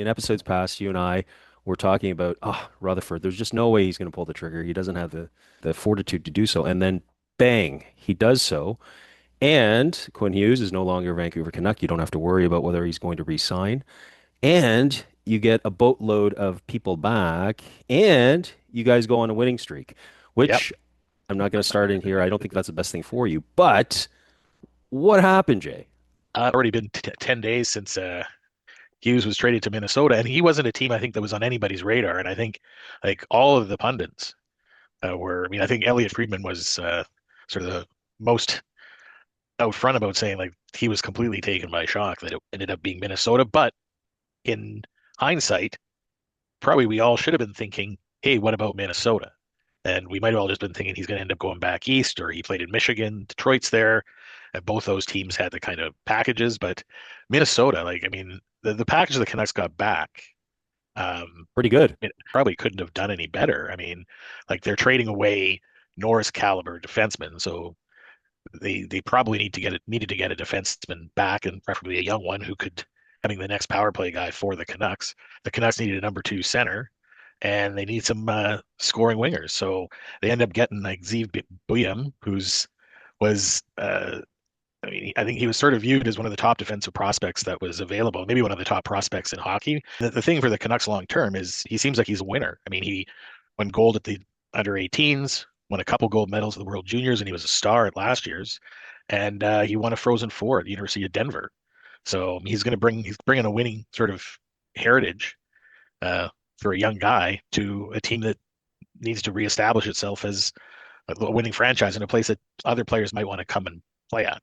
in episodes past, you and I were talking about, Rutherford. There's just no way he's going to pull the trigger. He doesn't have the fortitude to do so. And then, bang, he does so. And Quinn Hughes is no longer a Vancouver Canuck. You don't have to worry about whether he's going to re-sign. And you get a boatload of people back, and you guys go on a winning streak, Yep. which I'm not going to start in here. I don't think that's the best thing for you. But what happened, Jay? Already been t 10 days since Hughes was traded to Minnesota, and he wasn't a team I think that was on anybody's radar. And I think like all of the pundits were, I mean, I think Elliot Friedman was sort of the most out front about saying like he was completely taken by shock that it ended up being Minnesota. But in hindsight, probably we all should have been thinking, hey, what about Minnesota? And we might have all just been thinking he's going to end up going back east, or he played in Michigan, Detroit's there, and both those teams had the kind of packages. But Minnesota, like, I mean, the package the Canucks got back, Pretty good. it probably couldn't have done any better. I mean, like they're trading away Norris caliber defensemen, so they probably needed to get a defenseman back, and preferably a young one who could having the next power play guy for the Canucks. The Canucks needed a number two center, and they need some scoring wingers. So they end up getting like Zeev Buium, who's was I mean, I think he was sort of viewed as one of the top defensive prospects that was available, maybe one of the top prospects in hockey. The thing for the Canucks long term is he seems like he's a winner. I mean, he won gold at the under 18s, won a couple gold medals at the World Juniors, and he was a star at last year's. And he won a Frozen Four at the University of Denver. So he's bringing a winning sort of heritage uh, for a young guy to a team that needs to reestablish itself as a winning franchise in a place that other players might want to come and play at.